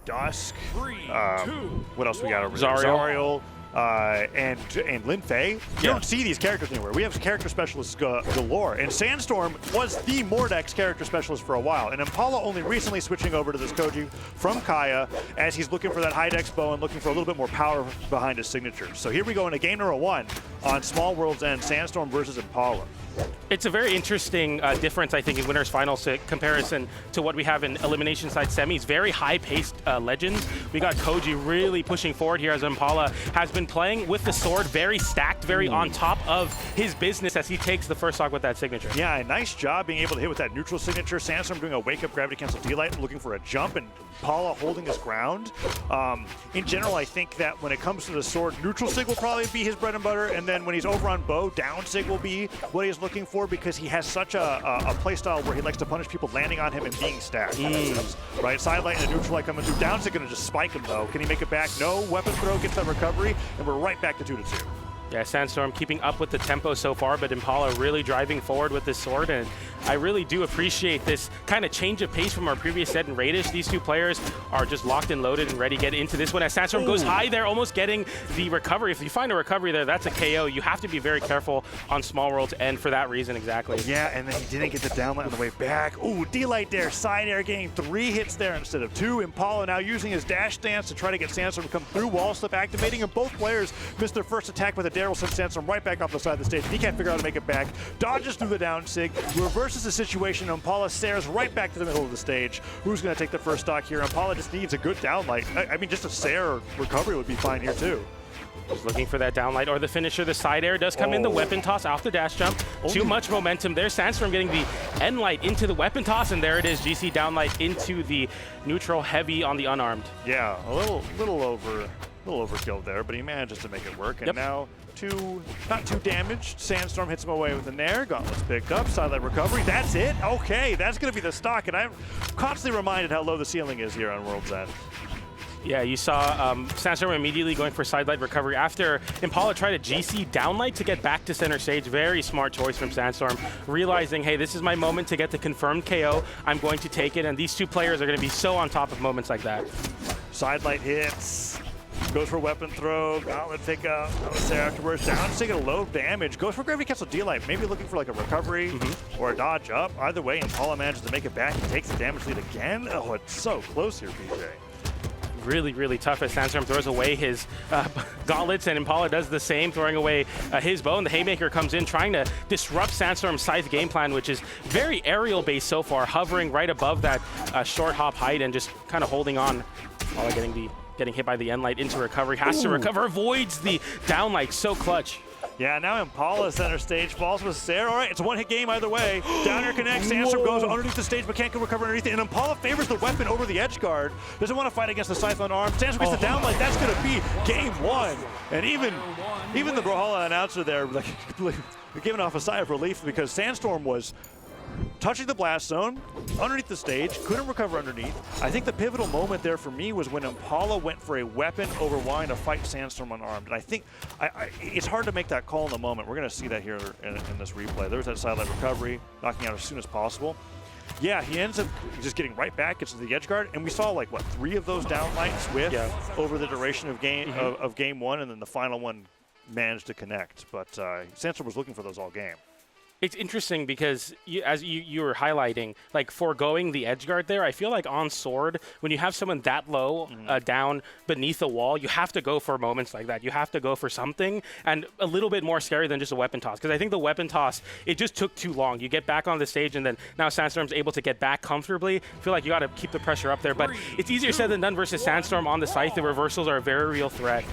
Dusk. What else we got over Zariel. there? Zariel. And Lin Fei. You don't see these characters anywhere. We have character specialists galore, and Sandstorm was the Mordex character specialist for a while, and Impala only recently switching over to this Koji from Kaya as he's looking for that high dex bow and looking for a little bit more power behind his signature. So here we go into game number 1 on Small World's End, Sandstorm versus Impala. It's a very interesting difference, I think, in Winners Finals comparison to what we have in Elimination Side Semis. Very high-paced legends. We got Koji really pushing forward here as Impala has been playing with the sword, very stacked, very on top of his business as he takes the first stock with that signature. Yeah, nice job being able to hit with that neutral signature. Sandstorm doing a wake-up gravity cancel D-light, looking for a jump, and Impala holding his ground. In general, I think that when it comes to the sword, neutral sig will probably be his bread and butter, and then when he's over on bow, down sig will be what he's looking for, because he has such a play style where he likes to punish people landing on him and being stacked. Right, side light and a neutral light coming through. Down sig going to just spike him though. Can he make it back? No. Weapon throw gets that recovery, and we're right back to 2-2. Yeah, Sandstorm keeping up with the tempo so far, but Impala really driving forward with this sword, and I really do appreciate this kind of change of pace from our previous set in Radish. These two players are just locked and loaded and ready to get into this one as Sandstorm goes high there, almost getting the recovery. If you find a recovery there, that's a KO. You have to be very careful on Small World's End for that reason exactly. Yeah, and then he didn't get the downlight on the way back. Ooh, D-light there, side air getting 3 hits there instead of 2. Impala now using his dash stance to try to get Sandstorm to come through, wall slip activating, and both players missed their first attack with a Daryl, sent Sandstorm right back off the side of the stage. He can't figure out how to make it back. Dodges through the down sig, reverses the situation. Impala stares right back to the middle of the stage. Who's going to take the first stock here? Impala just needs a good downlight. I mean, just a Sair recovery would be fine here too. Just looking for that downlight or the finisher. The side air does come in, the weapon toss off the dash jump. Too much momentum there. Sandstorm getting the end light into the weapon toss, and there it is. GC downlight into the neutral, heavy on the unarmed. Yeah, a little overkill there, but he manages to make it work. And now not too damaged. Sandstorm hits him away with a nair. Gauntlets picked up. Sidelight recovery. That's it. Okay, that's going to be the stock. And I'm constantly reminded how low the ceiling is here on World's End. Yeah, you saw Sandstorm immediately going for sidelight recovery after Impala tried a GC downlight to get back to center stage. Very smart choice from Sandstorm, realizing, hey, this is my moment to get the confirmed KO. I'm going to take it, and these two players are going to be so on top of moments like that. Sidelight hits. Goes for weapon throw, gauntlet pick up, there afterwards, down, taking a low damage, goes for gravity cancel D-light, maybe looking for like a recovery or a dodge up. Either way, Impala manages to make it back and takes the damage lead again. Oh, it's so close here, PJ. Really, really tough as Sandstorm throws away his gauntlets, and Impala does the same, throwing away his bow, and the Haymaker comes in trying to disrupt Sandstorm's Scythe game plan, which is very aerial-based so far, hovering right above that short hop height and just kind of holding on. Impala getting hit by the end light into recovery, has to recover, avoids the downlight, so clutch. Yeah, now Impala center stage, falls with Sair. All right, it's a one-hit game either way. Down air connects, Sandstorm goes underneath the stage, but can't recover underneath it, and Impala favors the weapon over the edge guard. Doesn't want to fight against the Scythe unarmed. Sandstorm gets the downlight, that's going to be game 1. And even the Brawlhalla announcer there, like, giving off a sigh of relief because Sandstorm was touching the blast zone, underneath the stage, couldn't recover underneath. I think the pivotal moment there for me was when Impala went for a weapon over wanting to fight Sandstorm unarmed. And I think it's hard to make that call in the moment. We're going to see that here in this replay. There's that sidelight recovery, knocking out as soon as possible. Yeah, he ends up just getting right back, gets to the edge guard, and we saw like, what, 3 of those downlights with over the duration of game 1, and then the final one managed to connect. But Sandstorm was looking for those all game. It's interesting because, as you were highlighting, like foregoing the edge guard there, I feel like on sword, when you have someone that low down beneath the wall, you have to go for moments like that. You have to go for something, and a little bit more scary than just a weapon toss. Because I think the weapon toss, it just took too long. You get back on the stage, and then now Sandstorm's able to get back comfortably. I feel like you got to keep the pressure up there. But it's easier said than done versus Sandstorm on the Scythe. The reversals are a very real threat.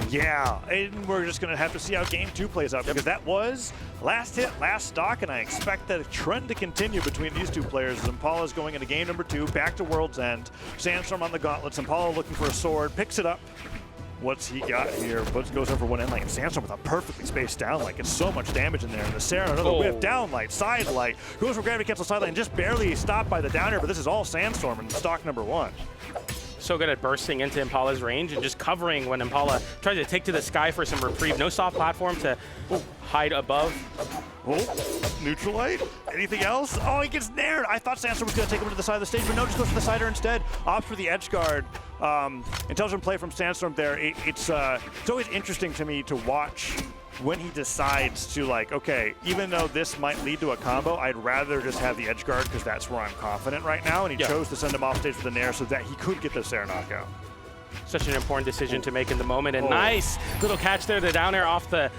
Yeah, and we're just going to have to see how game 2 plays out because that was last hit, last stock, and I expect that trend to continue between these two players. Impala's going into game number 2, back to World's End. Sandstorm on the gauntlets, Impala looking for a sword, picks it up. What's he got here? Goes over one end light, and Sandstorm with a perfectly spaced down light. Gets so much damage in there. And the Sair, another whip, down light, side light. Goes for gravity cancel side light, and just barely stopped by the down air, but this is all Sandstorm in stock number 1. So good at bursting into Impala's range and just covering when Impala tries to take to the sky for some reprieve. No soft platform to hide above. Neutral light? Anything else? Oh, he gets nared. I thought Sandstorm was going to take him to the side of the stage, but no, just goes for the side air instead. Opts for the edge guard. Intelligent play from Sandstorm there. It's always interesting to me to watch when he decides to, like, okay, even though this might lead to a combo, I'd rather just have the edge guard because that's where I'm confident right now. And he chose to send him off stage with the Nair so that he could get the Nair knockout. Such an important decision to make in the moment. And nice little catch there, the down air off the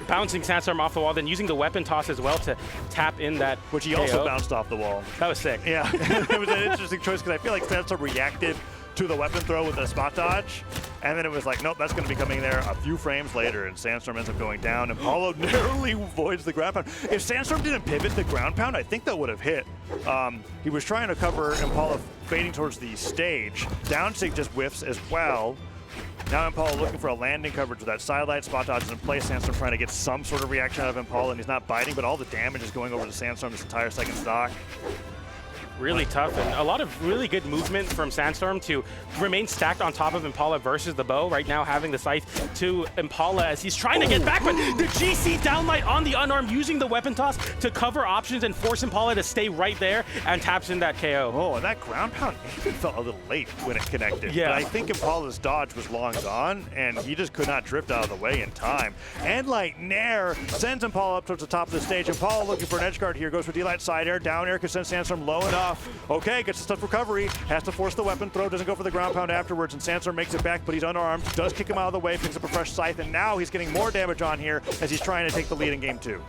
bouncing Sandstorm off the wall, then using the weapon toss as well to tap in that Which he KO. also bounced off the wall. That was sick. Yeah, it was an interesting choice because I feel like Sandstorm reacted to the weapon throw with a spot dodge, and then it was like, nope, that's going to be coming there a few frames later, and Sandstorm ends up going down, and Paulo narrowly avoids the ground pound. If Sandstorm didn't pivot the ground pound, I think that would have hit. He was trying to cover Impala fading towards the stage. Downsig just whiffs as well. Now Impala looking for a landing coverage with that sidelight. Spot dodge is in place. Sandstorm trying to get some sort of reaction out of Impala, and he's not biting, but all the damage is going over to Sandstorm this entire second stock. Really tough, and a lot of really good movement from Sandstorm to remain stacked on top of Impala versus the bow. Right now having the scythe to Impala as he's trying to get back, but the GC downlight on the unarmed using the weapon toss to cover options and force Impala to stay right there and taps in that KO. Oh, and that ground pound even felt a little late when it connected. Yeah. But I think Impala's dodge was long gone, and he just could not drift out of the way in time. And like Nair sends Impala up towards the top of the stage. Impala looking for an edge guard here, goes for D-light side air, down air, can send Sandstorm low enough. Okay, gets a stuff recovery, has to force the weapon throw, doesn't go for the ground pound afterwards, and Sandstorm makes it back, but he's unarmed, does kick him out of the way, picks up a fresh scythe, and now he's getting more damage on here as he's trying to take the lead in game 2.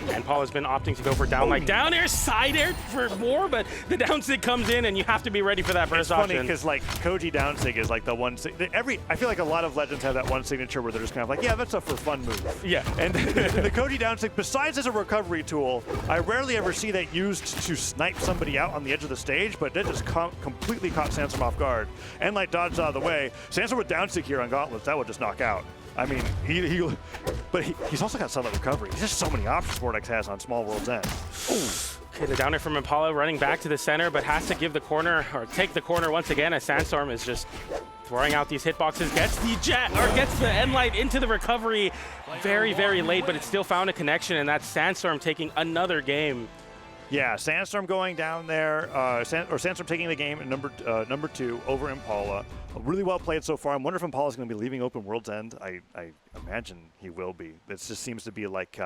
And Paul has been opting to go for downlight. Down air, side air for more, but the downsig comes in, and you have to be ready for that burst option. It's funny because like Koji downsig is like the one. I feel like a lot of legends have that one signature where they're just kind of like, yeah, that's a for fun move. Yeah. And the Koji downsig, besides as a recovery tool, I rarely ever see that used to snipe somebody out on the edge of the stage, but that just completely caught Sandstorm off guard and like dodged out of the way. Sandstorm with downsig here on Gauntlets, that would just knock out. I mean, he's also got solid recovery. There's just so many options Vortex has on Small World's End. Okay, the downer from Impala running back to the center, but has to give the corner, or take the corner once again as Sandstorm is just throwing out these hitboxes, gets the end light into the recovery very, very late, but it still found a connection, and that's Sandstorm taking another game. Yeah, Sandstorm going down there, Sandstorm taking the game at number 2 over Impala. Really well played so far. I wonder if Impala's going to be leaving open World's End. I imagine he will be. It just seems to be like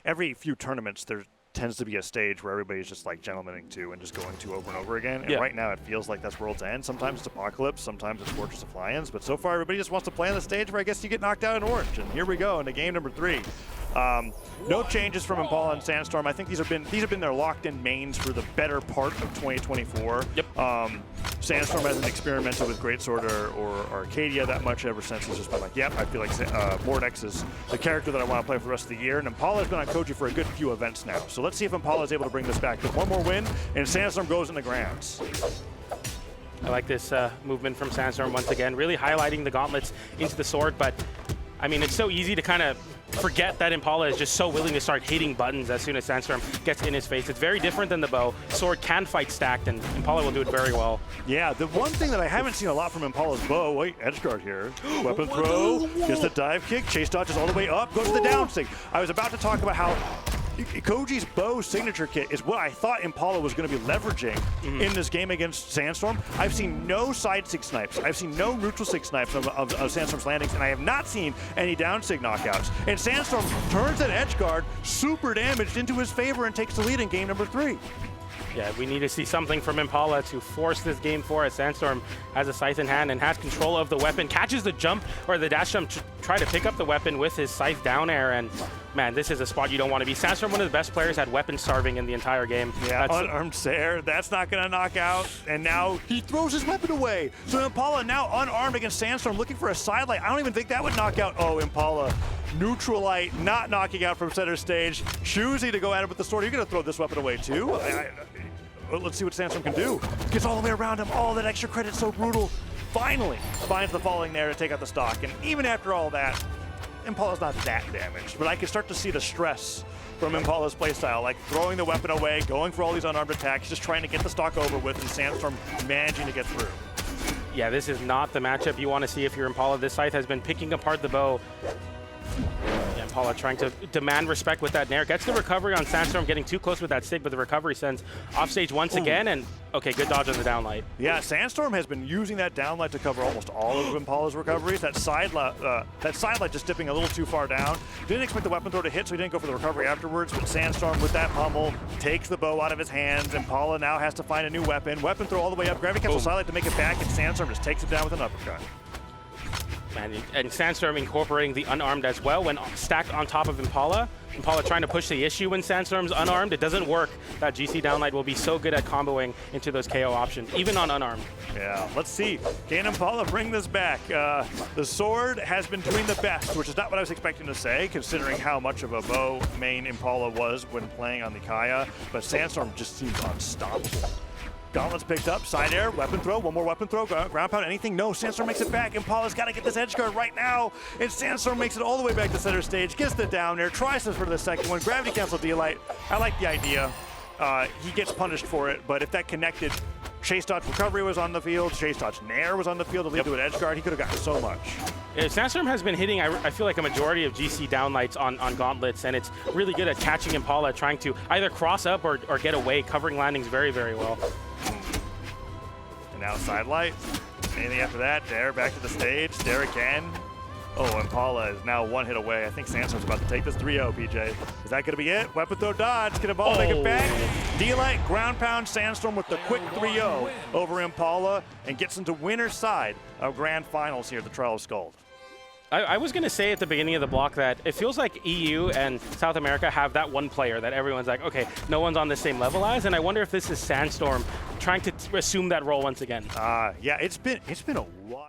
every few tournaments there tends to be a stage where everybody's just like gentlemaning to and just going to over and over again. And right now it feels like that's World's End. Sometimes it's Apocalypse, sometimes it's Fortress of Lions. But so far everybody just wants to play on the stage where I guess you get knocked out in orange. And here we go into game number 3. No changes from Impala and Sandstorm. I think these have been their locked-in mains for the better part of 2024. Yep. Sandstorm hasn't experimented with Greatsword or Arcadia that much ever since. He's just been like, yep, I feel like Vortex is the character that I want to play for the rest of the year. And Impala has been on Koji for a good few events now. So let's see if Impala is able to bring this back. With one more win, and Sandstorm goes in the grounds. I like this movement from Sandstorm once again, really highlighting the gauntlets into the sword, but I mean, it's so easy to kind of forget that Impala is just so willing to start hitting buttons as soon as Sandstorm gets in his face. It's very different than the bow. Sword can fight stacked, and Impala will do it very well. Yeah, the one thing that I haven't seen a lot from Impala's bow, wait, edge guard here. Weapon throw, gets the dive kick, chase dodges all the way up, goes to the downsig. I was about to talk about how Koji's bow signature kit is what I thought Impala was going to be leveraging in this game against Sandstorm. I've seen no side sig snipes. I've seen no neutral sig snipes of Sandstorm's landings, and I have not seen any down sig knockouts. And Sandstorm turns that edge guard super damaged into his favor and takes the lead in game number 3. Yeah, we need to see something from Impala to force this game for us. Sandstorm has a scythe in hand and has control of the weapon, catches the jump or the dash jump to try to pick up the weapon with his scythe down air, and man, this is a spot you don't want to be. Sandstorm, one of the best players, had weapon starving in the entire game. Yeah, unarmed Sair, that's not going to knock out, and now he throws his weapon away. So Impala now unarmed against Sandstorm, looking for a sidelight. I don't even think that would knock out. Oh, Impala, neutral light, not knocking out from center stage. Choosing to go at it with the sword. You're going to throw this weapon away too? Let's see what Sandstorm can do. Gets all the way around him. All that extra credit, so brutal. Finally finds the falling there to take out the stock. And even after all that, Impala's not that damaged. But I can start to see the stress from Impala's playstyle, like throwing the weapon away, going for all these unarmed attacks, just trying to get the stock over with, and Sandstorm managing to get through. Yeah, this is not the matchup you want to see if you're Impala. This scythe has been picking apart the bow. Yeah, Impala trying to demand respect with that nair. Gets the recovery on Sandstorm, getting too close with that stick, but the recovery sends off stage once again, and okay, good dodge on the downlight. Yeah, Sandstorm has been using that downlight to cover almost all of Impala's recoveries. That side light just dipping a little too far down. Didn't expect the weapon throw to hit, so he didn't go for the recovery afterwards, but Sandstorm with that pummel takes the bow out of his hands. Impala now has to find a new weapon. Weapon throw all the way up, gravity cancel side light to make it back, and Sandstorm just takes it down with an uppercut. And Sandstorm incorporating the unarmed as well when stacked on top of Impala. Impala trying to push the issue when Sandstorm's unarmed. It doesn't work. That GC downlight will be so good at comboing into those KO options, even on unarmed. Yeah, let's see. Can Impala bring this back? The sword has been doing the best, which is not what I was expecting to say, considering how much of a bow main Impala was when playing on the Kaya. But Sandstorm just seems unstoppable. Gauntlet's picked up, side air, weapon throw, one more weapon throw, ground pound, anything? No, Sandstorm makes it back. Impala's got to get this edge guard right now, and Sandstorm makes it all the way back to center stage, gets the down air, tries to for the second one, gravity cancel D-light. I like the idea. He gets punished for it, but if that connected, chase dodge recovery was on the field, chase dodge nair was on the field to lead to an edge guard, he could have gotten so much. Yeah, Sandstorm has been hitting, I feel like, a majority of GC downlights on gauntlets, and it's really good at catching Impala, trying to either cross up or get away, covering landings very, very well. Now side light. Anything after that? Dare back to the stage. Dare again. Oh, Impala is now one hit away. I think Sandstorm's about to take this 3-0, PJ. Is that going to be it? Weapon throw dodge. Can Impala make it back? D-light, ground pound, Sandstorm with the quick 3-0 over Impala and gets into winner's side of grand finals here at the Trial of Skuld. I was going to say at the beginning of the block that it feels like EU and South America have that one player that everyone's like, okay, no one's on the same level as, and I wonder if this is Sandstorm trying to assume that role once again. Yeah, it's been a while.